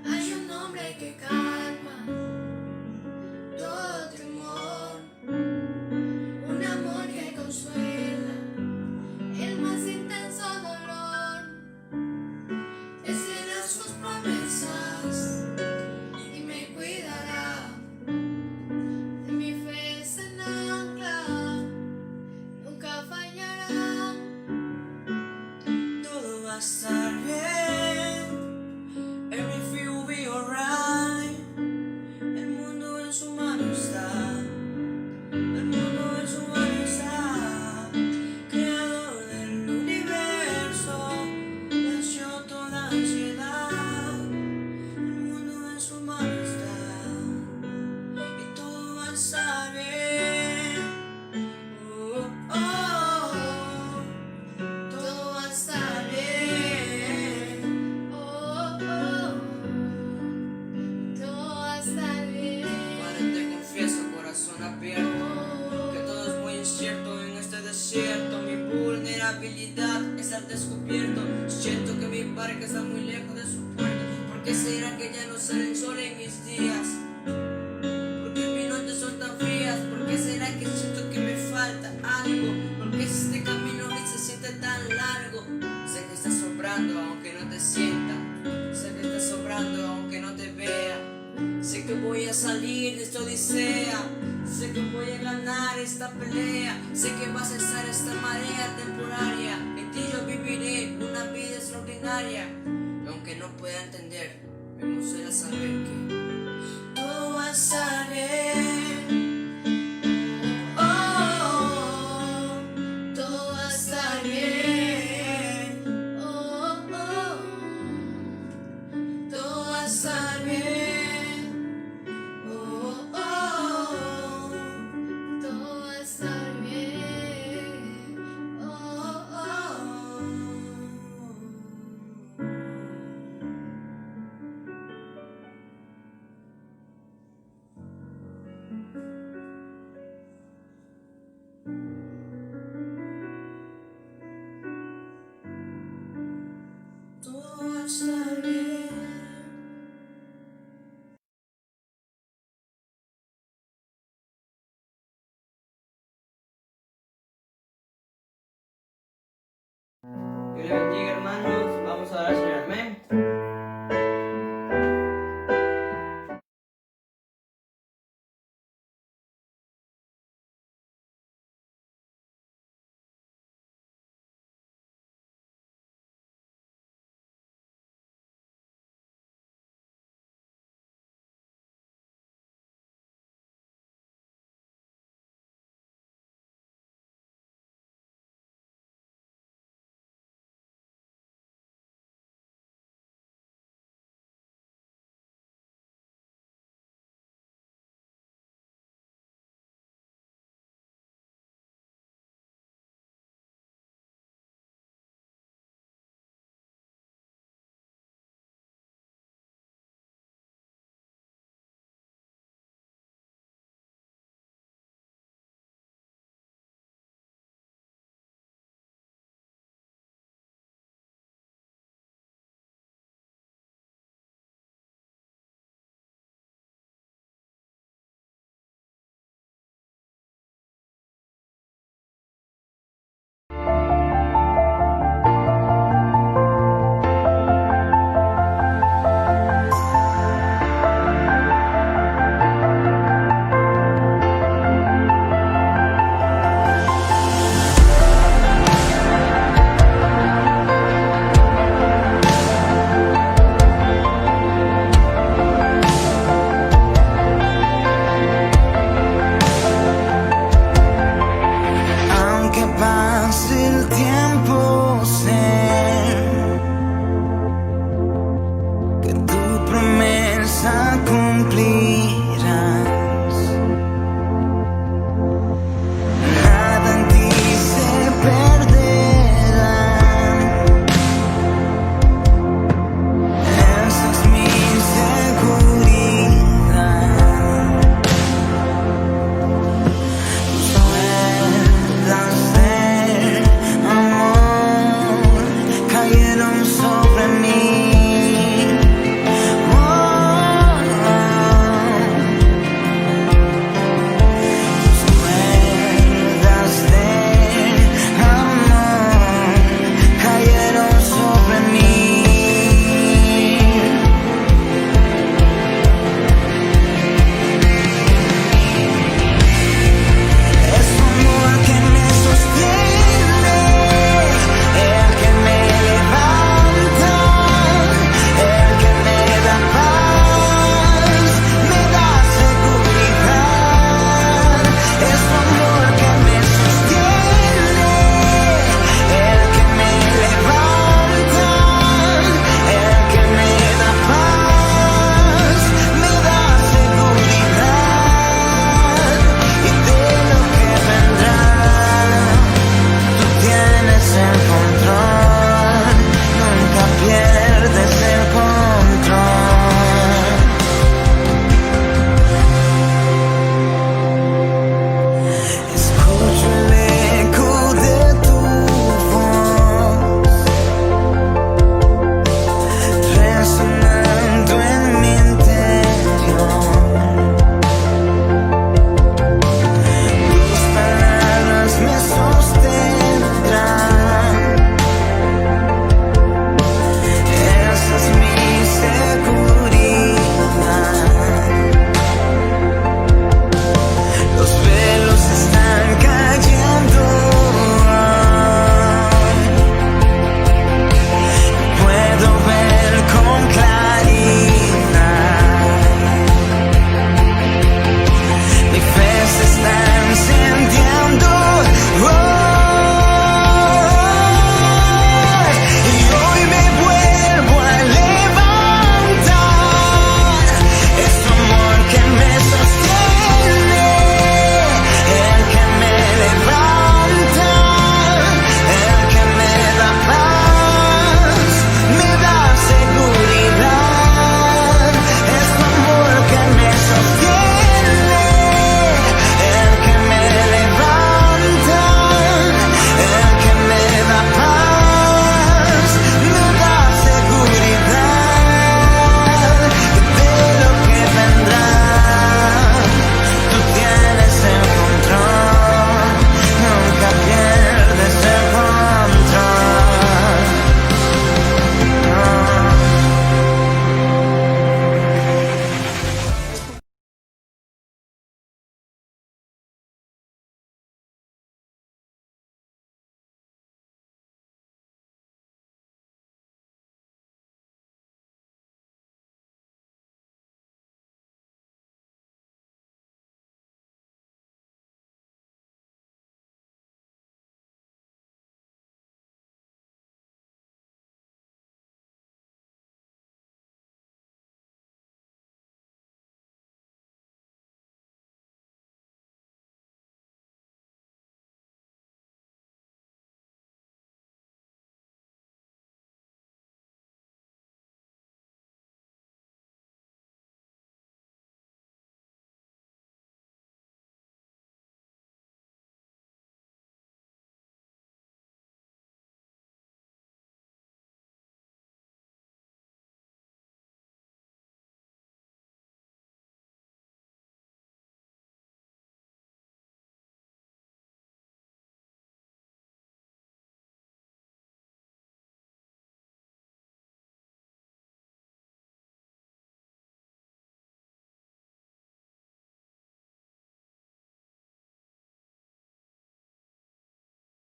Hay un nombre que calma todo temor, un amor que consuela el más intenso dolor. Él tiene sus promesas y me cuidará. De mi fe es en ancla, nunca fallará. Todo va a estar bien. Everything will be alright. El mundo en su mano está. El mundo en su mano está. Creador del universo, venció toda ansiedad. El mundo en su mano está. Y todo va a estar bien. Oh, oh, oh. Todo va a estar bien. Oh, oh, todo va a estar bien. Padre, te confieso, corazón abierto, que todo es muy incierto en este desierto. Mi vulnerabilidad es al descubierto. Siento que mi barca está muy lejos de su puerto. ¿Por qué será que ya no sale el sol en mis días? ¿Por qué mis noches son tan frías? ¿Por qué será que siento que me falta algo? ¿Por qué este camino gris se siente tan largo? Sé que estás sobrando aunque no te sienta. Sé que estás sobrando aunque no te vea. Sé que voy a salir de esta odisea. Sé que voy a ganar esta pelea. Sé que vas a estar esta marea temporaria. En ti yo viviré una vida extraordinaria. Y aunque no pueda entender, me emociona saber que todo va a estar bien. Oh, oh, oh, todo va a estar bien. Oh, oh, Todo va a estar bien. Oh, oh, oh. todo va a estar bien. Oh, oh. Todo va a estar bien. Dios le bendiga, hermanos. Vamos a orar, Señor. Amén.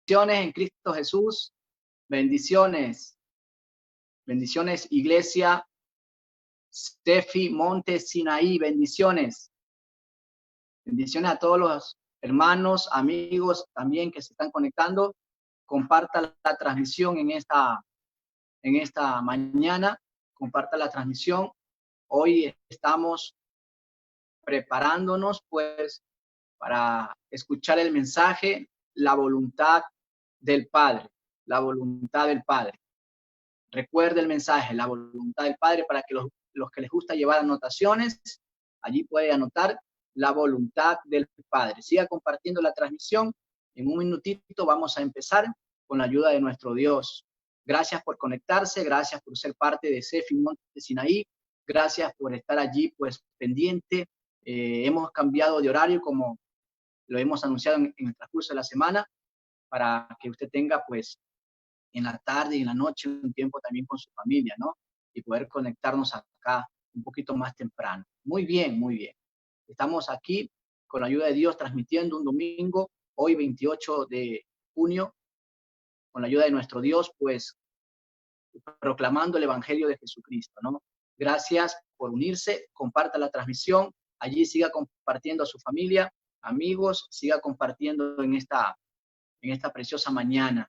Bendiciones en Cristo Jesús. Bendiciones. Bendiciones, iglesia. Steffi Monte Sinaí. Bendiciones. Bendiciones a todos los hermanos, amigos también que se están conectando. Comparta la transmisión en esta mañana. Comparta la transmisión. Hoy estamos preparándonos pues para escuchar el mensaje, la voluntad del Padre, la voluntad del Padre. Recuerde el mensaje, la voluntad del Padre, para que los que les gusta llevar anotaciones, allí puede anotar la voluntad del Padre. Siga compartiendo la transmisión. En un minutito vamos a empezar con la ayuda de nuestro Dios. Gracias por conectarse, gracias por ser parte de Steffi Monte Sinaí, gracias por estar allí pues pendiente. Hemos cambiado de horario como lo hemos anunciado en el transcurso de la semana, para que usted tenga pues en la tarde y en la noche un tiempo también con su familia, ¿no? Y poder conectarnos acá un poquito más temprano. Muy bien, muy bien. Estamos aquí con la ayuda de Dios transmitiendo un domingo, hoy 28 de junio, con la ayuda de nuestro Dios, pues proclamando el Evangelio de Jesucristo, ¿no? Gracias por unirse, comparta la transmisión, allí siga compartiendo a su familia, amigos, siga compartiendo en esta preciosa mañana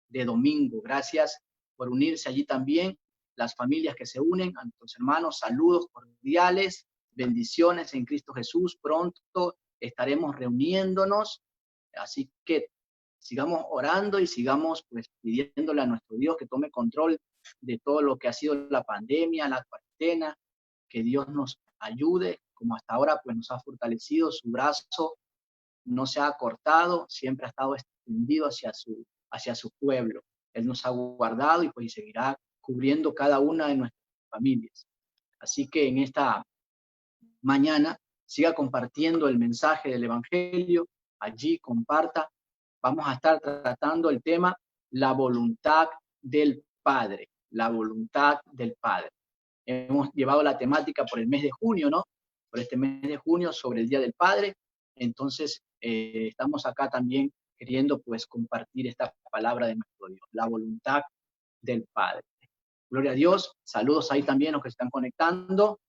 de domingo. Gracias por unirse allí también, las familias que se unen, a nuestros hermanos, saludos cordiales, bendiciones en Cristo Jesús. Pronto estaremos reuniéndonos, así que sigamos orando y sigamos pues pidiéndole a nuestro Dios que tome control de todo lo que ha sido la pandemia, la cuarentena, que Dios nos ayude, como hasta ahora pues nos ha fortalecido, su brazo no se ha cortado, siempre ha estado extendido hacia su pueblo. Él nos ha guardado y pues seguirá cubriendo cada una de nuestras familias. Así que en esta mañana siga compartiendo el mensaje del Evangelio, allí comparta. Vamos a estar tratando el tema la voluntad del Padre, la voluntad del Padre. Hemos llevado la temática por el mes de junio, ¿no? Por este mes de junio sobre el Día del Padre. Entonces, estamos acá también queriendo pues compartir esta palabra de nuestro Dios, la voluntad del Padre. Gloria a Dios. Saludos ahí también los que se están conectando.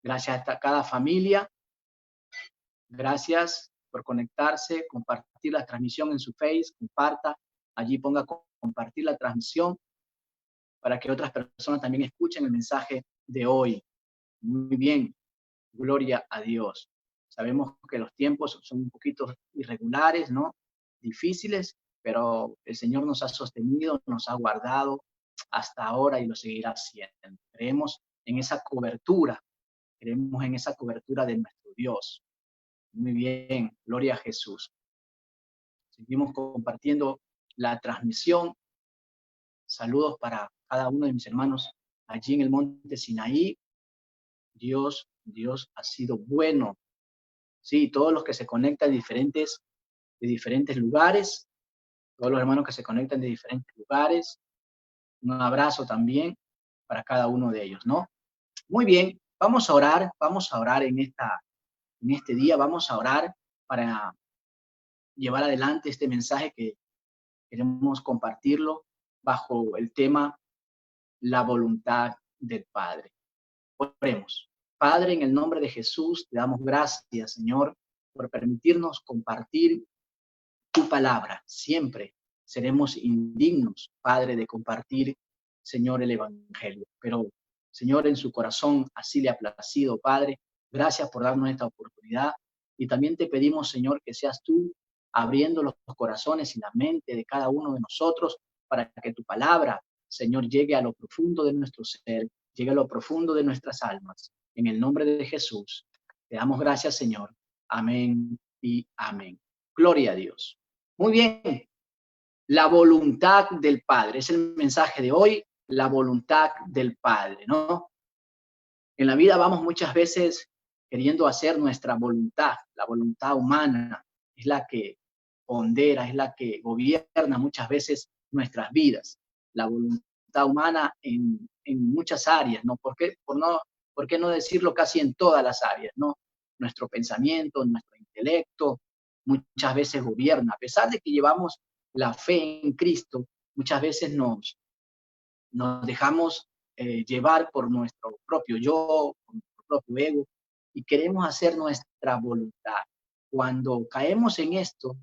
Gracias a cada familia. Gracias por conectarse, compartir la transmisión en su Face, comparta, allí ponga compartir la transmisión para que otras personas también escuchen el mensaje de hoy. Muy bien, gloria a Dios. Sabemos que los tiempos son un poquito irregulares, ¿no? Difíciles, pero el Señor nos ha sostenido, nos ha guardado hasta ahora y lo seguirá haciendo. Creemos en esa cobertura de nuestro Dios. Muy bien, gloria a Jesús. Seguimos compartiendo la transmisión. Saludos para cada uno de mis hermanos allí en el monte Sinaí. Dios ha sido bueno. Sí, todos los que se conectan de diferentes lugares, todos los hermanos que se conectan de diferentes lugares, un abrazo también para cada uno de ellos, ¿no? Muy bien, vamos a orar en este día, vamos a orar para llevar adelante este mensaje que queremos compartirlo bajo el tema la voluntad del Padre. Oremos. Padre, en el nombre de Jesús, te damos gracias, Señor, por permitirnos compartir tu palabra. Siempre seremos indignos, Padre, de compartir, Señor, el Evangelio. Pero, Señor, en su corazón así le ha placido, Padre. Gracias por darnos esta oportunidad. Y también te pedimos, Señor, que seas tú abriendo los corazones y la mente de cada uno de nosotros para que tu palabra, Señor, llegue a lo profundo de nuestro ser, llegue a lo profundo de nuestras almas. En el nombre de Jesús, te damos gracias, Señor. Amén y amén. Gloria a Dios. Muy bien. La voluntad del Padre. Es el mensaje de hoy, la voluntad del Padre, ¿no? En la vida vamos muchas veces queriendo hacer nuestra voluntad. La voluntad humana es la que pondera, es la que gobierna muchas veces nuestras vidas. La voluntad humana en muchas áreas, ¿no? ¿Por qué no decirlo casi en todas las áreas, ¿no? Nuestro pensamiento, nuestro intelecto, muchas veces gobierna. A pesar de que llevamos la fe en Cristo, muchas veces nos dejamos llevar por nuestro propio yo, por nuestro propio ego, y queremos hacer nuestra voluntad. Cuando caemos en esto,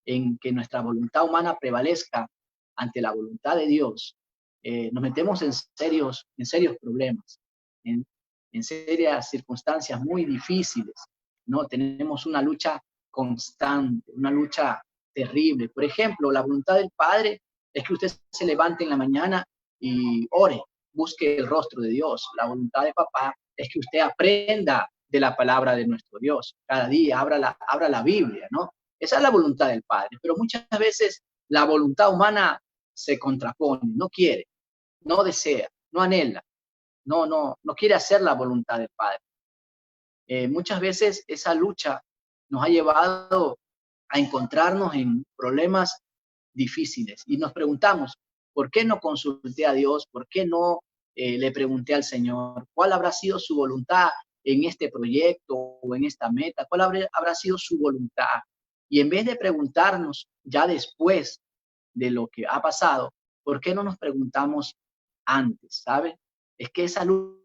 en que nuestra voluntad humana prevalezca ante la voluntad de Dios, nos metemos en serios problemas, en, en serias circunstancias muy difíciles, ¿no? Tenemos una lucha constante, una lucha terrible. Por ejemplo, la voluntad del Padre es que usted se levante en la mañana y ore, busque el rostro de Dios. La voluntad de papá es que usted aprenda de la palabra de nuestro Dios. Cada día abra la Biblia, ¿no? Esa es la voluntad del Padre, pero muchas veces la voluntad humana se contrapone, no quiere, no desea, no anhela, no quiere hacer la voluntad del Padre. Muchas veces esa lucha nos ha llevado a encontrarnos en problemas difíciles y nos preguntamos, ¿por qué no consulté a Dios? ¿Por qué no le pregunté al Señor cuál habrá sido su voluntad en este proyecto o en esta meta? ¿Cuál habrá sido su voluntad? Y en vez de preguntarnos ya después de lo que ha pasado, ¿por qué no nos preguntamos antes? ¿Sabe? Es que esa lucha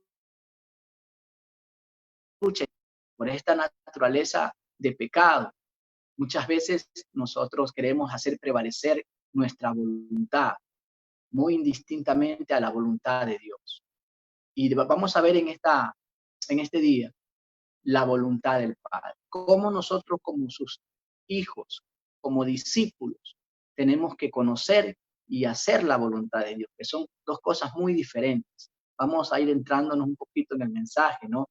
por esta naturaleza de pecado, muchas veces nosotros queremos hacer prevalecer nuestra voluntad muy indistintamente a la voluntad de Dios. Y vamos a ver en este día la voluntad del Padre. Cómo nosotros como sus hijos, como discípulos, tenemos que conocer y hacer la voluntad de Dios, que son dos cosas muy diferentes. Vamos a ir entrándonos un poquito en el mensaje, ¿no?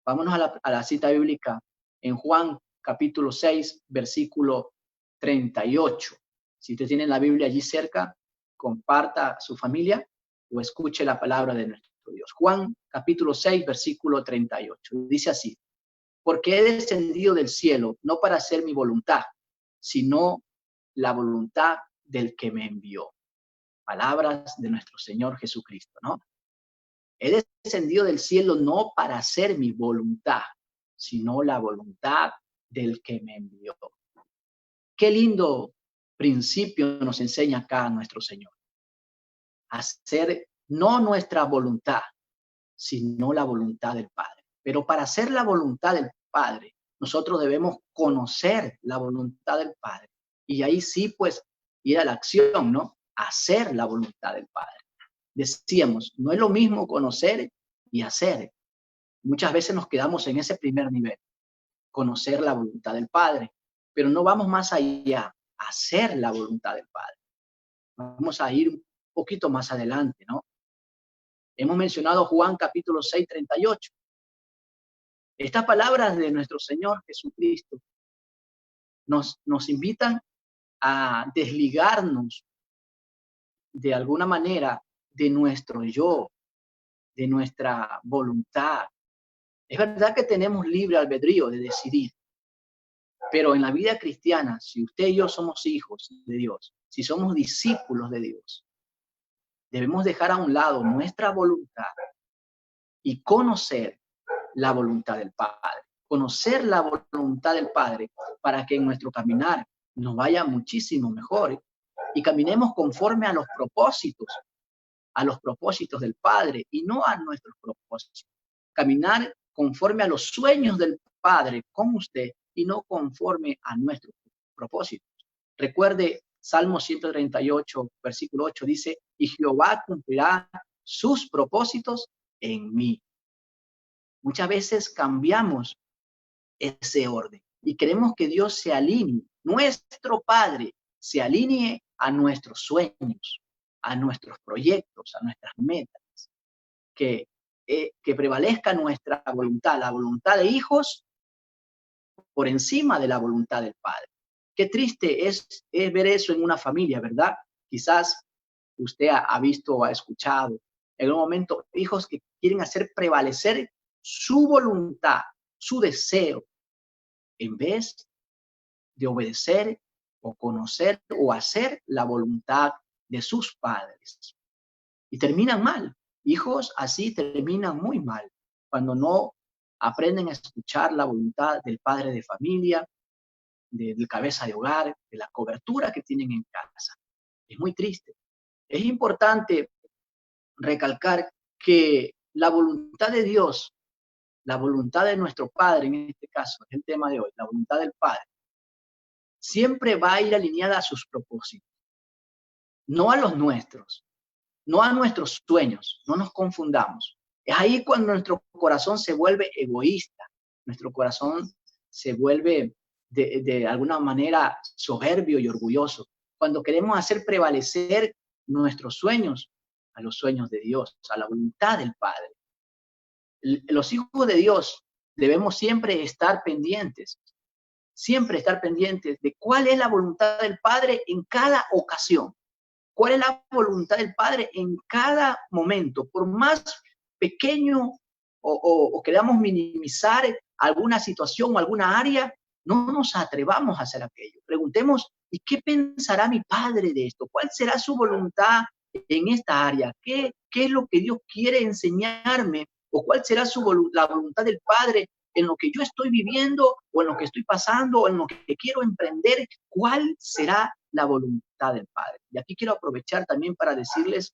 Vámonos a la cita bíblica en Juan capítulo 6, versículo 38. Si usted tiene la Biblia allí cerca, comparta a su familia o escuche la palabra de nuestro Dios. Juan capítulo 6, versículo 38. Dice así: porque he descendido del cielo no para hacer mi voluntad, sino la voluntad del que me envió. Palabras de nuestro Señor Jesucristo, ¿no? He descendido del cielo no para hacer mi voluntad, sino la voluntad del que me envió. Qué lindo principio nos enseña acá nuestro Señor. Hacer no nuestra voluntad, sino la voluntad del Padre. Pero para hacer la voluntad del Padre, nosotros debemos conocer la voluntad del Padre. Y ahí sí, pues, ir a la acción, ¿no? Hacer la voluntad del Padre. Decíamos, no es lo mismo conocer y hacer. Muchas veces nos quedamos en ese primer nivel, conocer la voluntad del Padre, pero no vamos más allá, hacer la voluntad del Padre. Vamos a ir un poquito más adelante, ¿no? Hemos mencionado Juan capítulo 6, 38. Estas palabras de nuestro Señor Jesucristo nos invitan a desligarnos de alguna manera de nuestro yo, de nuestra voluntad. Es verdad que tenemos libre albedrío de decidir, pero en la vida cristiana, si usted y yo somos hijos de Dios, si somos discípulos de Dios, debemos dejar a un lado nuestra voluntad y conocer la voluntad del Padre. Conocer la voluntad del Padre para que en nuestro caminar nos vaya muchísimo mejor y caminemos conforme a los propósitos del Padre y no a nuestros propósitos. Caminar conforme a los sueños del Padre con usted y no conforme a nuestros propósitos. Recuerde, Salmo 138, versículo 8 dice, y Jehová cumplirá sus propósitos en mí. Muchas veces cambiamos ese orden y queremos que Dios se alinee, nuestro Padre se alinee a nuestros sueños, a nuestros proyectos, a nuestras metas, que prevalezca nuestra voluntad, la voluntad de hijos por encima de la voluntad del Padre. Qué triste es ver eso en una familia, ¿verdad? Quizás usted ha visto o ha escuchado en un momento hijos que quieren hacer prevalecer su voluntad, su deseo, en vez de obedecer o conocer o hacer la voluntad de sus padres. Y terminan mal. Hijos así terminan muy mal cuando no aprenden a escuchar la voluntad del padre de familia, del cabeza de hogar, de la cobertura que tienen en casa. Es muy triste. Es importante recalcar que la voluntad de Dios, la voluntad de nuestro Padre, en este caso, es el tema de hoy, la voluntad del Padre, siempre va a ir alineada a sus propósitos, no a los nuestros, no a nuestros sueños, no nos confundamos. Es ahí cuando nuestro corazón se vuelve egoísta, nuestro corazón se vuelve de alguna manera soberbio y orgulloso, cuando queremos hacer prevalecer nuestros sueños a los sueños de Dios, a la voluntad del Padre. Los hijos de Dios debemos siempre estar pendientes de cuál es la voluntad del Padre en cada ocasión, cuál es la voluntad del Padre en cada momento, por más pequeño o queramos minimizar alguna situación o alguna área, no nos atrevamos a hacer aquello. Preguntemos, ¿y qué pensará mi Padre de esto? ¿Cuál será su voluntad en esta área? ¿Qué es lo que Dios quiere enseñarme? ¿O cuál será la voluntad del Padre en lo que yo estoy viviendo o en lo que estoy pasando o en lo que quiero emprender? ¿Cuál será la voluntad del Padre? Y aquí quiero aprovechar también para decirles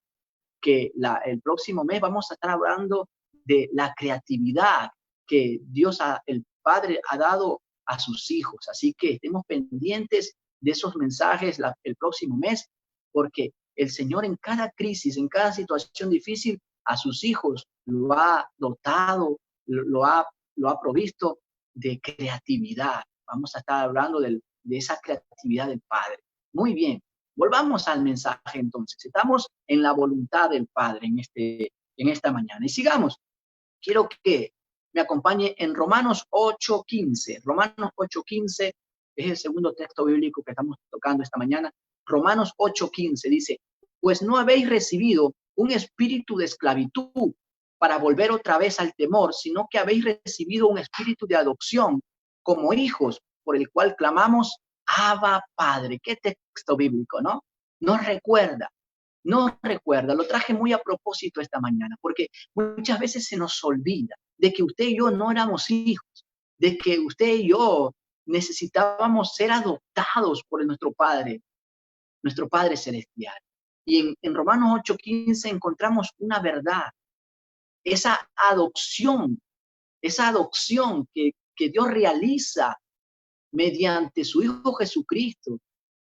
que el próximo mes vamos a estar hablando de la creatividad que Dios, el Padre, ha dado a sus hijos. Así que estemos pendientes de esos mensajes el próximo mes, porque el Señor en cada crisis, en cada situación difícil, a sus hijos lo ha dotado, lo ha provisto de creatividad. Vamos a estar hablando de esa creatividad del Padre. Muy bien. Volvamos al mensaje entonces. Estamos en la voluntad del Padre en esta mañana. Y sigamos. Quiero que me acompañe en Romanos 8:15. Romanos 8:15 es el segundo texto bíblico que estamos tocando esta mañana. Romanos 8:15 dice, pues no habéis recibido un espíritu de esclavitud para volver otra vez al temor, sino que habéis recibido un espíritu de adopción como hijos, por el cual clamamos, Abba, Padre. Qué texto bíblico, ¿no? Nos recuerda, lo traje muy a propósito esta mañana, porque muchas veces se nos olvida de que usted y yo no éramos hijos, de que usted y yo necesitábamos ser adoptados por nuestro Padre Celestial. Y en Romanos 8:15 encontramos una verdad, esa adopción que Dios realiza mediante su Hijo Jesucristo.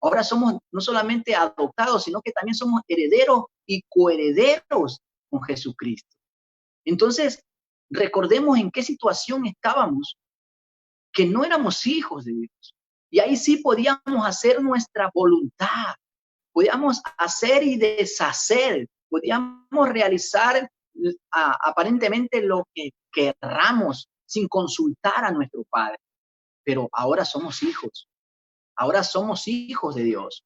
Ahora somos no solamente adoptados, sino que también somos herederos y coherederos con Jesucristo. Entonces, recordemos en qué situación estábamos, que no éramos hijos de Dios. Y ahí sí podíamos hacer nuestra voluntad, podíamos hacer y deshacer, podíamos realizar aparentemente lo que querramos sin consultar a nuestro Padre. Pero ahora somos hijos. Ahora somos hijos de Dios.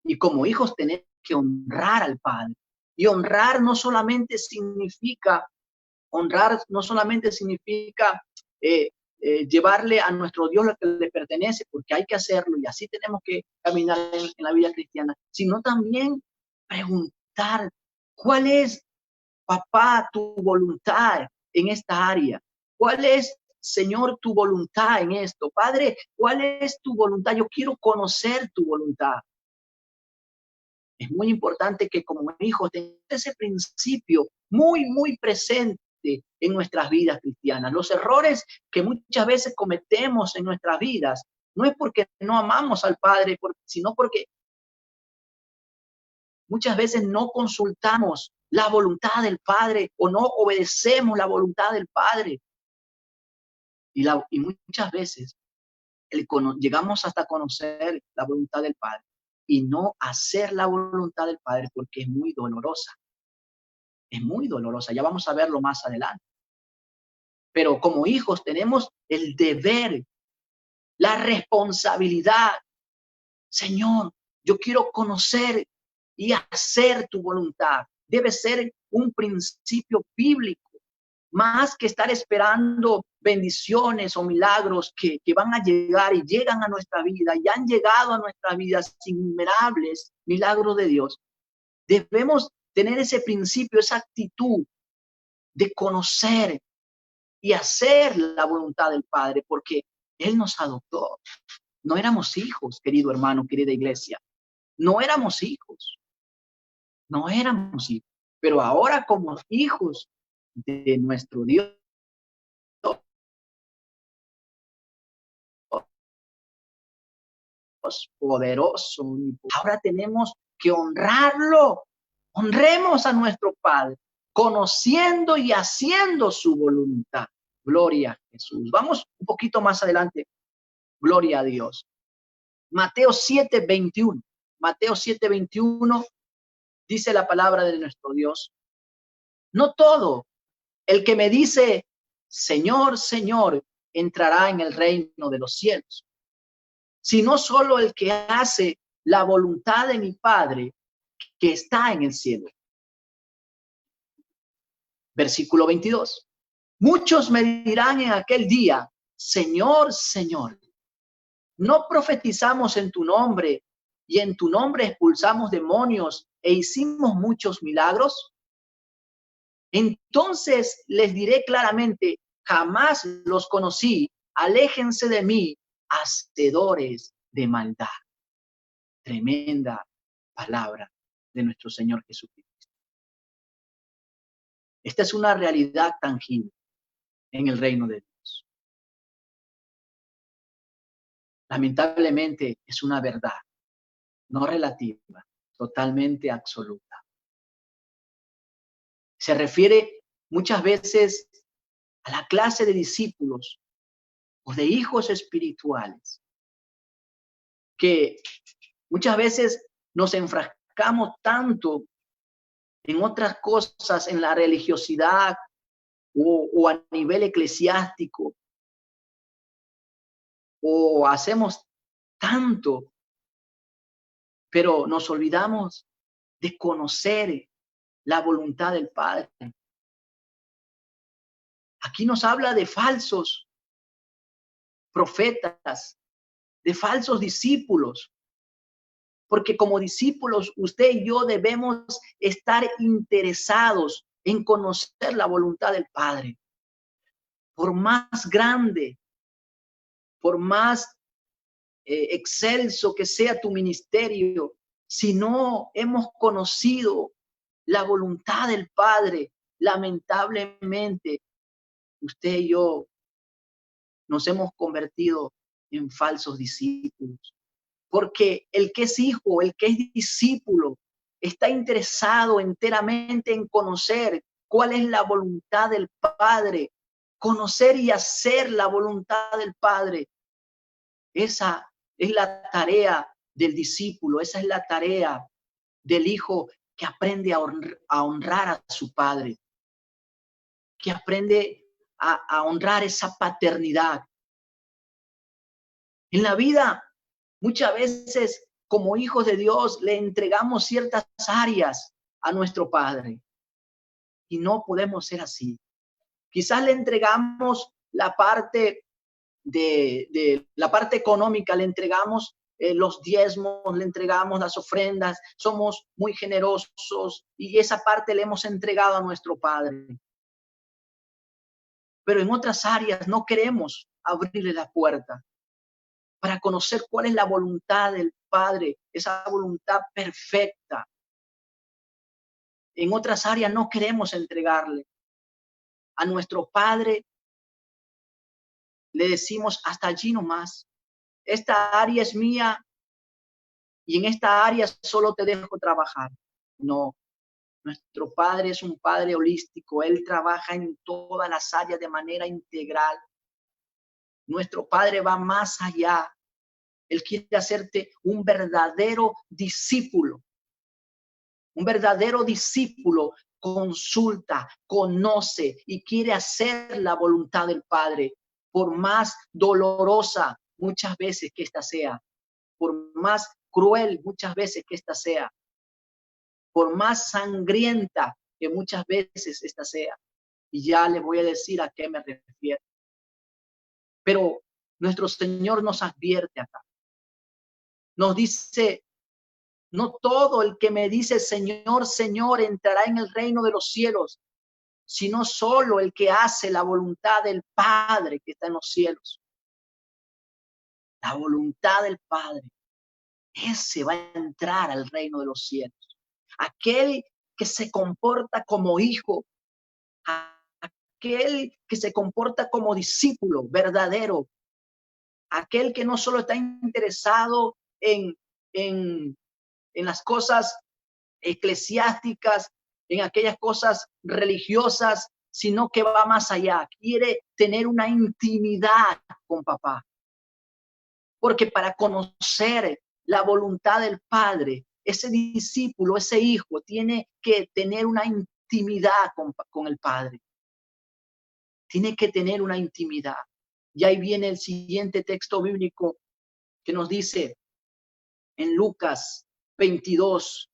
Y como hijos tenemos que honrar al Padre. Y honrar no solamente significa llevarle a nuestro Dios lo que le pertenece, porque hay que hacerlo y así tenemos que caminar en la vida cristiana, sino también preguntar, ¿cuál es, papá, tu voluntad en esta área? ¿Cuál es, Señor, tu voluntad en esto? Padre, ¿cuál es tu voluntad? Yo quiero conocer tu voluntad. Es muy importante que como hijos tengamos ese principio muy, muy presente en nuestras vidas cristianas. Los errores que muchas veces cometemos en nuestras vidas no es porque no amamos al Padre, sino porque muchas veces no consultamos la voluntad del Padre o no obedecemos la voluntad del Padre. Y muchas veces llegamos hasta conocer la voluntad del Padre y no hacer la voluntad del Padre porque es muy dolorosa. Es muy dolorosa. Ya vamos a verlo más adelante. Pero como hijos tenemos el deber, la responsabilidad. Señor, yo quiero conocer y hacer tu voluntad. Debe ser un principio bíblico. Más que estar esperando bendiciones o milagros que van a llegar y llegan a nuestra vida y han llegado a nuestras vidas innumerables milagros de Dios. Debemos tener ese principio, esa actitud de conocer y hacer la voluntad del Padre, porque Él nos adoptó. No éramos hijos, querido hermano, querida iglesia. No éramos hijos. No éramos hijos. Pero ahora como hijos de nuestro Dios poderoso, ahora tenemos que honrarlo. Honremos a nuestro Padre, conociendo y haciendo su voluntad. Gloria a Jesús. Vamos un poquito más adelante. Gloria a Dios. Mateo 7:21. Mateo 7:21 dice la palabra de nuestro Dios. No todo el que me dice, Señor, Señor, entrará en el reino de los cielos, sino solo el que hace la voluntad de mi Padre que está en el cielo. Versículo 22. Muchos me dirán en aquel día, Señor, Señor, ¿no profetizamos en tu nombre y en tu nombre expulsamos demonios e hicimos muchos milagros? Entonces les diré claramente, jamás los conocí, aléjense de mí, hacedores de maldad. Tremenda palabra de nuestro Señor Jesucristo. Esta es una realidad tangible en el reino de Dios. Lamentablemente es una verdad, no relativa, totalmente absoluta. Se refiere muchas veces a la clase de discípulos o de hijos espirituales que muchas veces nos enfrascamos tanto en otras cosas, en la religiosidad o a nivel eclesiástico, o hacemos tanto, pero nos olvidamos de conocer la voluntad del Padre. Aquí nos habla de falsos profetas, de falsos discípulos, porque como discípulos, usted y yo debemos estar interesados en conocer la voluntad del Padre. Por más grande, por más excelso que sea tu ministerio, si no hemos conocido la voluntad del Padre, lamentablemente, usted y yo nos hemos convertido en falsos discípulos. Porque el que es hijo, el que es discípulo, está interesado enteramente en conocer cuál es la voluntad del Padre, conocer y hacer la voluntad del Padre. Esa es la tarea del discípulo, esa es la tarea del hijo que aprende a honrar a su padre, que aprende a honrar esa paternidad. En la vida, muchas veces, como hijos de Dios, le entregamos ciertas áreas a nuestro Padre. Y no podemos ser así. Quizás le entregamos la parte de la parte económica, le entregamos los diezmos, le entregamos las ofrendas, somos muy generosos y esa parte le hemos entregado a nuestro Padre. Pero en otras áreas no queremos abrirle la puerta para conocer cuál es la voluntad del Padre, esa voluntad perfecta. En otras áreas no queremos entregarle. A nuestro Padre le decimos hasta allí nomás. Esta área es mía y en esta área solo te dejo trabajar. No, nuestro Padre es un Padre holístico. Él trabaja en todas las áreas de manera integral. Nuestro Padre va más allá. Él quiere hacerte un verdadero discípulo. Un verdadero discípulo consulta, conoce y quiere hacer la voluntad del Padre, por más dolorosa muchas veces que ésta sea, por más cruel muchas veces que ésta sea, por más sangrienta que muchas veces ésta sea. Y ya le voy a decir a qué me refiero. Pero nuestro Señor nos advierte acá. Nos dice, no todo el que me dice Señor, Señor entrará en el reino de los cielos, sino solo el que hace la voluntad del Padre que está en los cielos. la voluntad del Padre, ese va a entrar al reino de los cielos. Aquel que se comporta como hijo, aquel que se comporta como discípulo verdadero, aquel que no solo está interesado en las cosas eclesiásticas, en aquellas cosas religiosas, sino que va más allá, quiere tener una intimidad con papá. Porque para conocer la voluntad del Padre, ese discípulo, ese hijo, tiene que tener una intimidad con el Padre. Tiene que tener una intimidad. Y ahí viene el siguiente texto bíblico que nos dice en Lucas 22,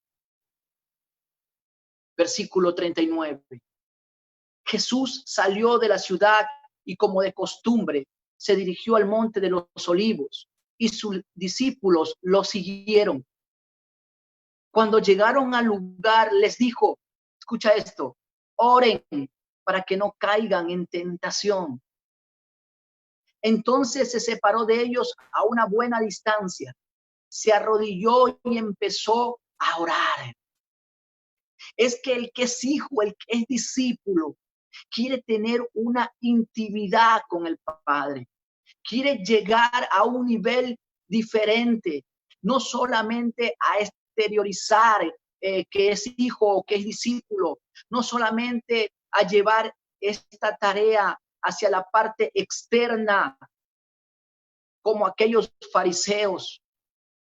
versículo 39. Jesús salió de la ciudad y como de costumbre se dirigió al monte de los olivos y sus discípulos lo siguieron. Cuando llegaron al lugar les dijo, escucha esto, oren para que no caigan en tentación. Entonces se separó de ellos a una buena distancia, se arrodilló y empezó a orar. Es que el que es hijo, el que es discípulo, quiere tener una intimidad con el Padre, quiere llegar a un nivel diferente, no solamente a exteriorizar que es hijo o que es discípulo, no solamente a llevar esta tarea hacia la parte externa, como aquellos fariseos.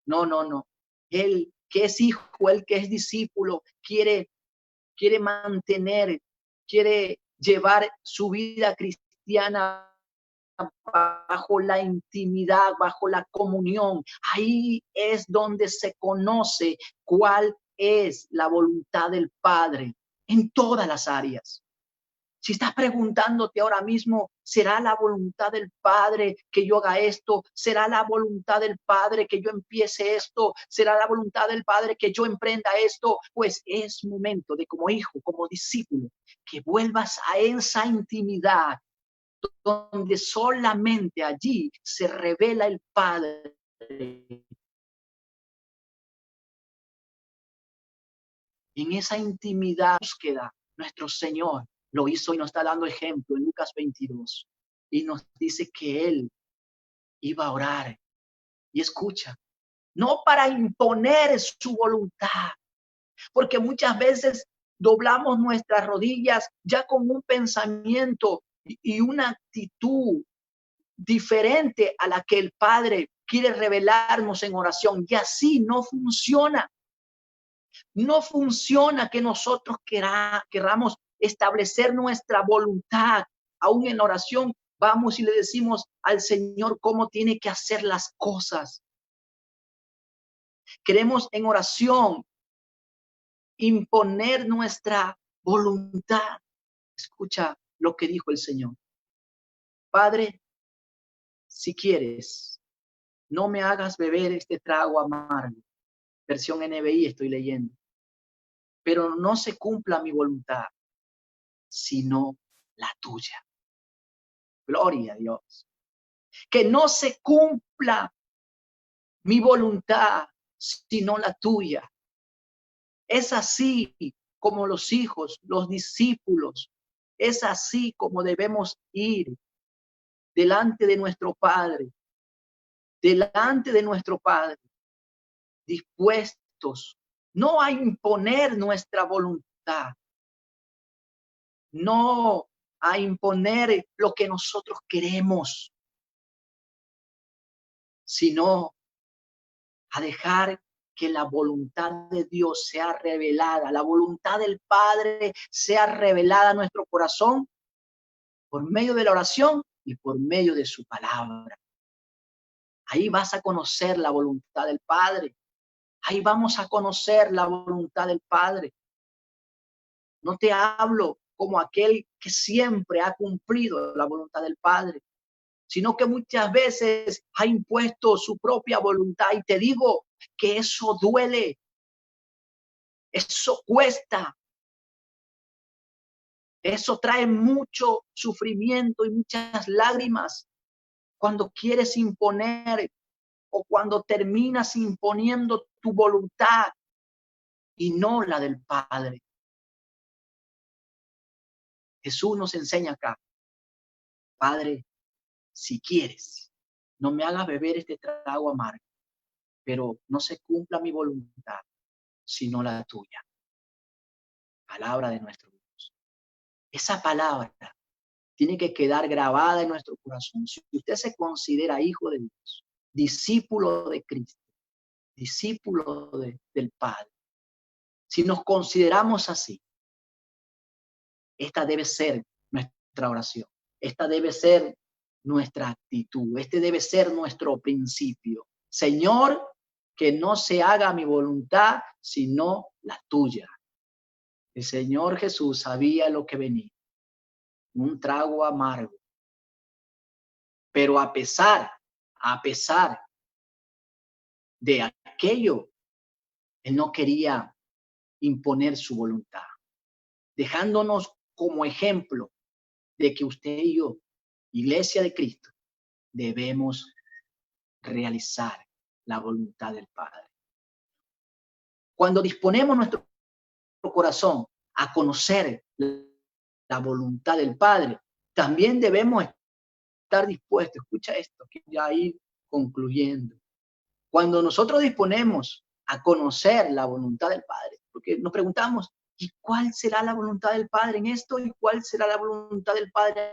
No, no, no. El que es hijo, el que es discípulo, quiere mantener, quiere llevar su vida cristiana bajo la intimidad, bajo la comunión. Ahí es donde se conoce cuál es la voluntad del Padre en todas las áreas. Si estás preguntándote ahora mismo, ¿será la voluntad del Padre que yo haga esto? ¿Será la voluntad del Padre que yo empiece esto? ¿Será la voluntad del Padre que yo emprenda esto? Pues es momento de como hijo, como discípulo, que vuelvas a esa intimidad donde solamente allí se revela el Padre. En esa intimidad búsqueda, nuestro Señor lo hizo y nos está dando ejemplo en Lucas 22. Y nos dice que Él iba a orar. Y escucha, no para imponer su voluntad, porque muchas veces doblamos nuestras rodillas ya con un pensamiento y una actitud diferente a la que el Padre quiere revelarnos en oración. Y así no funciona. No funciona que nosotros queramos establecer nuestra voluntad. Aún en oración vamos y le decimos al Señor cómo tiene que hacer las cosas. Queremos en oración imponer nuestra voluntad. Escucha lo que dijo el Señor. Padre, si quieres, no me hagas beber este trago amargo. Versión NBI estoy leyendo. Pero no se cumpla mi voluntad, sino la tuya. Gloria a Dios. Que no se cumpla mi voluntad, sino la tuya. Es así como los hijos, los discípulos. Es así como debemos ir delante de nuestro Padre. Delante de nuestro Padre. Dispuestos no a imponer nuestra voluntad. No a imponer lo que nosotros queremos, sino a dejar que la voluntad de Dios sea revelada, la voluntad del Padre sea revelada a nuestro corazón por medio de la oración y por medio de su palabra. Ahí vas a conocer la voluntad del Padre. Ahí vamos a conocer la voluntad del Padre. No te hablo como aquel que siempre ha cumplido la voluntad del Padre, sino que muchas veces ha impuesto su propia voluntad. Y te digo que eso duele, eso cuesta, eso trae mucho sufrimiento y muchas lágrimas cuando quieres imponer o cuando terminas imponiendo tu voluntad y no la del Padre. Jesús nos enseña acá, Padre, si quieres, no me hagas beber este trago amargo, pero no se cumpla mi voluntad, sino la tuya. Palabra de nuestro Dios. Esa palabra tiene que quedar grabada en nuestro corazón. Si usted se considera hijo de Dios, discípulo de Cristo, discípulo del Padre, si nos consideramos así, esta debe ser nuestra oración. Esta debe ser nuestra actitud. Este debe ser nuestro principio. Señor, que no se haga mi voluntad, sino la tuya. El Señor Jesús sabía lo que venía. Un trago amargo. Pero a pesar de aquello, Él no quería imponer su voluntad, dejándonos como ejemplo de que usted y yo, Iglesia de Cristo, debemos realizar la voluntad del Padre. Cuando disponemos nuestro corazón a conocer la voluntad del Padre, también debemos estar dispuestos, escucha esto, que ya ir concluyendo. Cuando nosotros disponemos a conocer la voluntad del Padre, porque nos preguntamos, ¿y cuál será la voluntad del Padre en esto? ¿Y cuál será la voluntad del Padre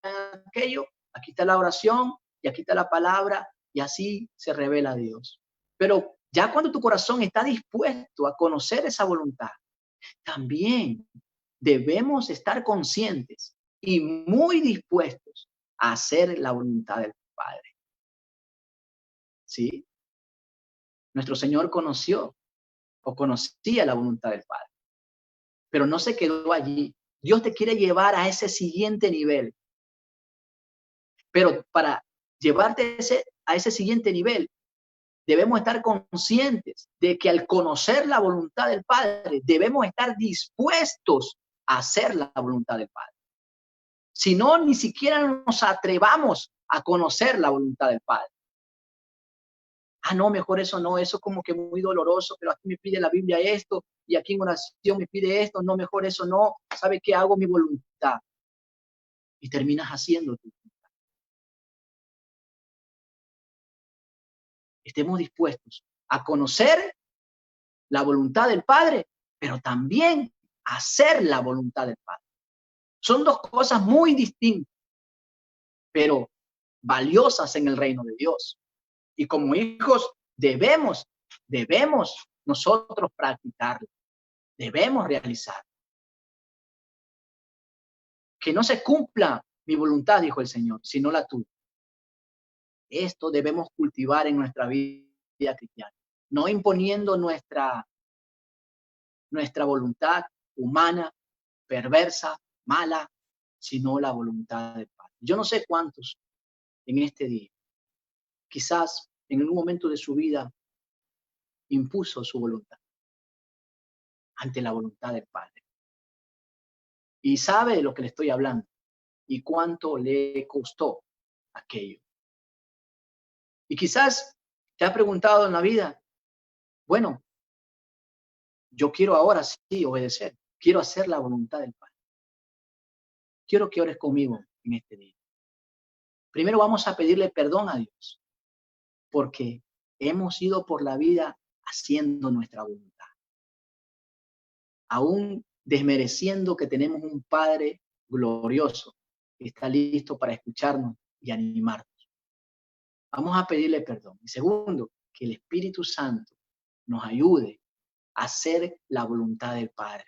en aquello? Aquí está la oración y aquí está la palabra y así se revela Dios. Pero ya cuando tu corazón está dispuesto a conocer esa voluntad, también debemos estar conscientes y muy dispuestos a hacer la voluntad del Padre. ¿Sí? Nuestro Señor conocía la voluntad del Padre, pero no se quedó allí. Dios te quiere llevar a ese siguiente nivel. Pero para llevarte a ese siguiente nivel, debemos estar conscientes de que al conocer la voluntad del Padre, debemos estar dispuestos a hacer la voluntad del Padre. Si no, ni siquiera nos atrevamos a conocer la voluntad del Padre. Ah, no, mejor eso no, eso como que muy doloroso, pero aquí me pide la Biblia esto, y aquí en oración me pide esto, no, mejor eso no, ¿sabe qué? Hago mi voluntad. Y terminas haciendo tu voluntad. Estemos dispuestos a conocer la voluntad del Padre, pero también a hacer la voluntad del Padre. Son dos cosas muy distintas, pero valiosas en el reino de Dios. Y como hijos debemos nosotros practicarlo, debemos realizarlo. Que no se cumpla mi voluntad, dijo el Señor, sino la tuya. Esto debemos cultivar en nuestra vida cristiana, no imponiendo nuestra voluntad humana, perversa, mala, sino la voluntad del Padre. Yo no sé cuántos en este día, quizás en un momento de su vida, impuso su voluntad ante la voluntad del Padre. Y sabe de lo que le estoy hablando y cuánto le costó aquello. Y quizás te ha preguntado en la vida, bueno, yo quiero ahora sí obedecer, quiero hacer la voluntad del Padre. Quiero que ores conmigo en este día. Primero vamos a pedirle perdón a Dios, porque hemos ido por la vida haciendo nuestra voluntad, aún desmereciendo que tenemos un Padre glorioso que está listo para escucharnos y animarnos. Vamos a pedirle perdón. Y segundo, que el Espíritu Santo nos ayude a hacer la voluntad del Padre.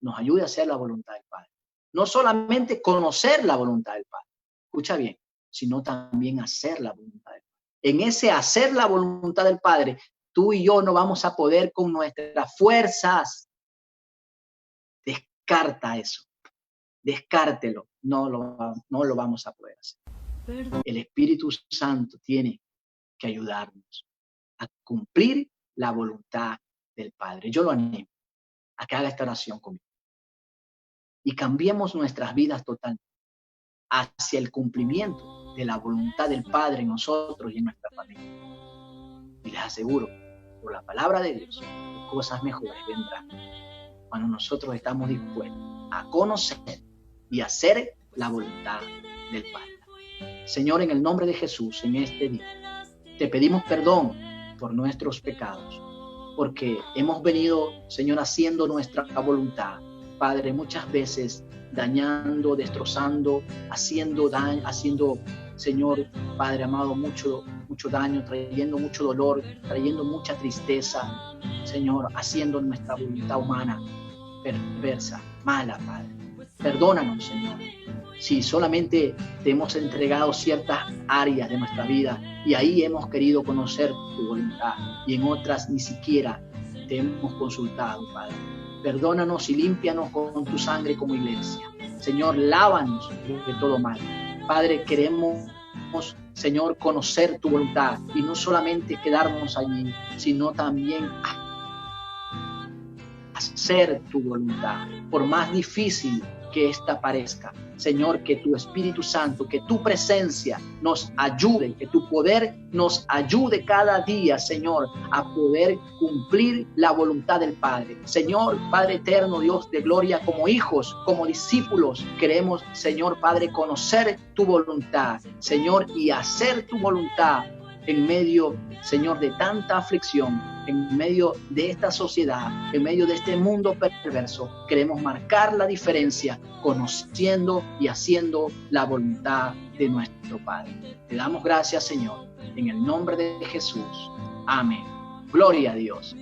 Nos ayude a hacer la voluntad del Padre. No solamente conocer la voluntad del Padre, escucha bien, sino también hacer la voluntad del Padre. En ese hacer la voluntad del Padre, tú y yo no vamos a poder con nuestras fuerzas. Descarta eso. Descártelo. No lo vamos a poder hacer. El Espíritu Santo tiene que ayudarnos a cumplir la voluntad del Padre. Yo lo animo a que haga esta oración conmigo. Y cambiemos nuestras vidas totalmente hacia el cumplimiento de la voluntad del Padre en nosotros y en nuestra familia. aseguro, por la palabra de Dios, que cosas mejores vendrán cuando nosotros estamos dispuestos a conocer y hacer la voluntad del Padre. Señor, en el nombre de Jesús, en este día, te pedimos perdón por nuestros pecados, porque hemos venido, Señor, haciendo nuestra voluntad, Padre, muchas veces dañando, destrozando, haciendo daño, Señor, Padre amado, mucho daño, trayendo mucho dolor, trayendo mucha tristeza, Señor, haciendo nuestra voluntad humana perversa, mala, Padre. Perdónanos, Señor, si solamente te hemos entregado ciertas áreas de nuestra vida y ahí hemos querido conocer tu voluntad y en otras ni siquiera te hemos consultado, Padre. Perdónanos y límpianos con tu sangre como iglesia. Señor, lávanos de todo mal. Padre, queremos, Señor, conocer tu voluntad y no solamente quedarnos allí, sino también hacer tu voluntad, por más difícil que esta parezca. Señor, que tu Espíritu Santo, que tu presencia nos ayude, que tu poder nos ayude cada día, Señor, a poder cumplir la voluntad del Padre. Señor, Padre eterno, Dios de gloria, como hijos, como discípulos, queremos, Señor, Padre, conocer tu voluntad, Señor, y hacer tu voluntad en medio, Señor, de tanta aflicción, en medio de esta sociedad, en medio de este mundo perverso. Queremos marcar la diferencia conociendo y haciendo la voluntad de nuestro Padre. Te damos gracias, Señor, en el nombre de Jesús. Amén. Gloria a Dios.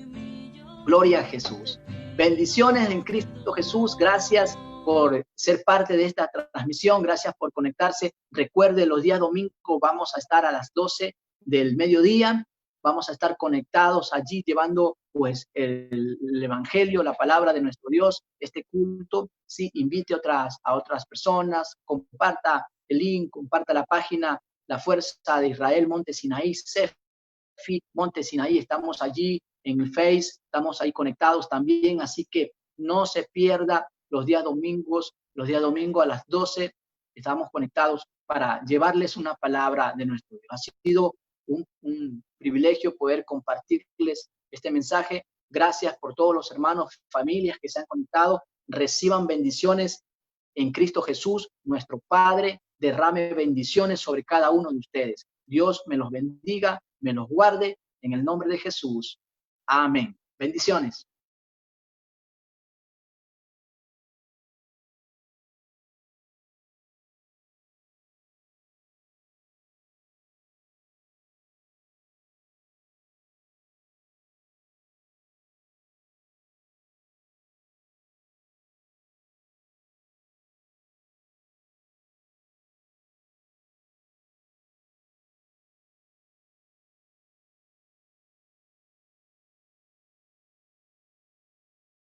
Gloria a Jesús. Bendiciones en Cristo Jesús. Gracias por ser parte de esta transmisión. Gracias por conectarse. Recuerde, los días domingos vamos a estar a las 12 del mediodía. Vamos a estar conectados allí llevando pues el evangelio, la palabra de nuestro Dios, este culto. Sí, invite a otras personas, comparta el link, comparta la página, La Fuerza de Israel, Monte Sinaí, CEFI, Monte Sinaí. Estamos allí en el Face, estamos ahí conectados también, así que no se pierda los días domingos a las 12 estamos conectados para llevarles una palabra de nuestro Dios. Ha sido un privilegio poder compartirles este mensaje. Gracias por todos los hermanos, familias que se han conectado. Reciban bendiciones en Cristo Jesús, nuestro Padre. Derrame bendiciones sobre cada uno de ustedes. Dios me los bendiga, me los guarde en el nombre de Jesús. Amén. Bendiciones.